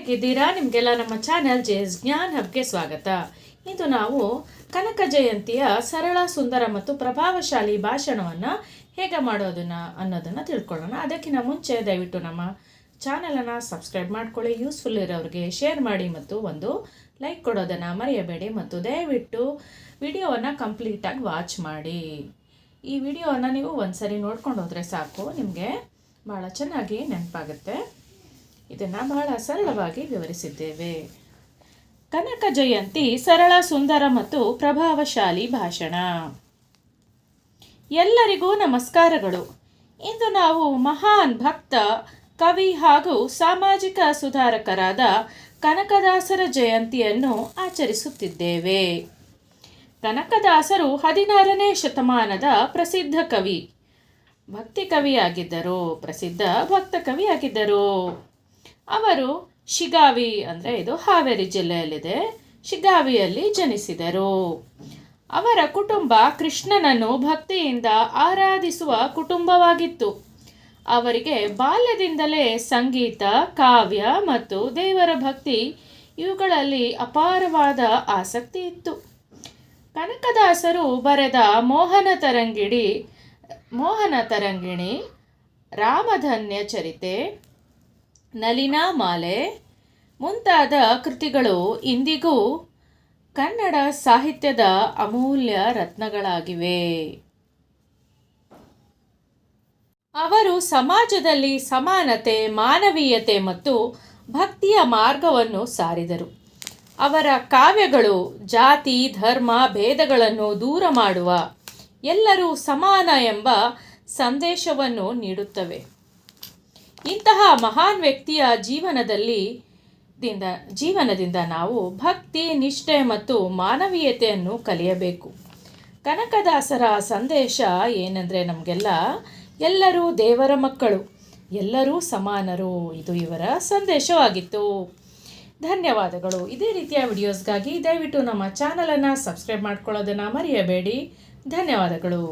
ಹೇಗಿದ್ದೀರಾ? ನಿಮಗೆಲ್ಲ ನಮ್ಮ ಚಾನೆಲ್ ಜೆಎಸ್ ಜ್ಞಾನ್ ಹಬ್ಗೆ ಸ್ವಾಗತ. ಇಂದು ನಾವು ಕನಕ ಜಯಂತಿಯ ಸರಳ, ಸುಂದರ ಮತ್ತು ಪ್ರಭಾವಶಾಲಿ ಭಾಷಣವನ್ನು ಹೇಗೆ ಮಾಡೋದನ್ನು ಅನ್ನೋದನ್ನು ತಿಳ್ಕೊಳ್ಳೋಣ. ಅದಕ್ಕಿಂತ ಮುಂಚೆ ದಯವಿಟ್ಟು ನಮ್ಮ ಚಾನಲನ್ನು ಸಬ್ಸ್ಕ್ರೈಬ್ ಮಾಡ್ಕೊಳ್ಳಿ. ಯೂಸ್ಫುಲ್ ಇರೋರಿಗೆ ಶೇರ್ ಮಾಡಿ ಮತ್ತು ಒಂದು ಲೈಕ್ ಕೊಡೋದನ್ನು ಮರೆಯಬೇಡಿ. ಮತ್ತು ದಯವಿಟ್ಟು ವಿಡಿಯೋವನ್ನು ಕಂಪ್ಲೀಟಾಗಿ ವಾಚ್ ಮಾಡಿ. ಈ ವಿಡಿಯೋವನ್ನು ನೀವು ಒಂದ್ಸರಿ ನೋಡ್ಕೊಂಡು ಹೋದರೆ ಸಾಕು, ನಿಮಗೆ ಭಾಳ ಚೆನ್ನಾಗಿ ನೆನಪಾಗುತ್ತೆ. ಇದನ್ನು ಬಹಳ ಸರಳವಾಗಿ ವಿವರಿಸಿದ್ದೇವೆ. ಕನಕ ಜಯಂತಿ ಸರಳ, ಸುಂದರ ಮತ್ತು ಪ್ರಭಾವಶಾಲಿ ಭಾಷಣ. ಎಲ್ಲರಿಗೂ ನಮಸ್ಕಾರಗಳು. ಇಂದು ನಾವು ಮಹಾನ್ ಭಕ್ತ, ಕವಿ ಹಾಗೂ ಸಾಮಾಜಿಕ ಸುಧಾರಕರಾದ ಕನಕದಾಸರ ಜಯಂತಿಯನ್ನು ಆಚರಿಸುತ್ತಿದ್ದೇವೆ. ಕನಕದಾಸರು 16ನೇ ಶತಮಾನದ ಪ್ರಸಿದ್ಧ ಕವಿ, ಭಕ್ತಿ ಕವಿಯಾಗಿದ್ದರು, ಪ್ರಸಿದ್ಧ ಭಕ್ತ ಕವಿಯಾಗಿದ್ದರು. ಅವರು ಶಿಗ್ಗಾವಿ, ಅಂದರೆ ಇದು ಹಾವೇರಿ ಜಿಲ್ಲೆಯಲ್ಲಿದೆ, ಶಿಗ್ಗಾವಿಯಲ್ಲಿ ಜನಿಸಿದರು. ಅವರ ಕುಟುಂಬ ಕೃಷ್ಣನನ್ನು ಭಕ್ತಿಯಿಂದ ಆರಾಧಿಸುವ ಕುಟುಂಬವಾಗಿತ್ತು. ಅವರಿಗೆ ಬಾಲ್ಯದಿಂದಲೇ ಸಂಗೀತ, ಕಾವ್ಯ ಮತ್ತು ದೇವರ ಭಕ್ತಿ ಇವುಗಳಲ್ಲಿ ಅಪಾರವಾದ ಆಸಕ್ತಿ ಇತ್ತು. ಕನಕದಾಸರು ಬರೆದ ಮೋಹನ ತರಂಗಿಣಿ, ರಾಮಧನ್ಯ ಚರಿತೆ, ನಲಿನಾ ಮಾಲೆ ಮುಂತಾದ ಕೃತಿಗಳು ಇಂದಿಗೂ ಕನ್ನಡ ಸಾಹಿತ್ಯದ ಅಮೂಲ್ಯ ರತ್ನಗಳಾಗಿವೆ. ಅವರು ಸಮಾಜದಲ್ಲಿ ಸಮಾನತೆ, ಮಾನವೀಯತೆ ಮತ್ತು ಭಕ್ತಿಯ ಮಾರ್ಗವನ್ನು ಸಾರಿದರು. ಅವರ ಕಾವ್ಯಗಳು ಜಾತಿ, ಧರ್ಮ ಭೇದಗಳನ್ನು ದೂರ ಮಾಡುವ, ಎಲ್ಲರೂ ಸಮಾನ ಎಂಬ ಸಂದೇಶವನ್ನು ನೀಡುತ್ತವೆ. ಇಂತಹ ಮಹಾನ್ ವ್ಯಕ್ತಿಯ ಜೀವನದಿಂದ ನಾವು ಭಕ್ತಿ, ನಿಷ್ಠೆ ಮತ್ತು ಮಾನವೀಯತೆಯನ್ನು ಕಲಿಯಬೇಕು. ಕನಕದಾಸರ ಸಂದೇಶ ಏನೆಂದರೆ, ನಮಗೆಲ್ಲ ಎಲ್ಲರೂ ದೇವರ ಮಕ್ಕಳು, ಎಲ್ಲರೂ ಸಮಾನರು, ಇದು ಇವರ ಸಂದೇಶವಾಗಿತ್ತು. ಧನ್ಯವಾದಗಳು. ಇದೇ ರೀತಿಯ ವಿಡಿಯೋಸ್ಗಾಗಿ ದಯವಿಟ್ಟು ನಮ್ಮ ಚಾನಲನ್ನು ಸಬ್ಸ್ಕ್ರೈಬ್ ಮಾಡ್ಕೊಳ್ಳೋದನ್ನು ಮರೆಯಬೇಡಿ. ಧನ್ಯವಾದಗಳು.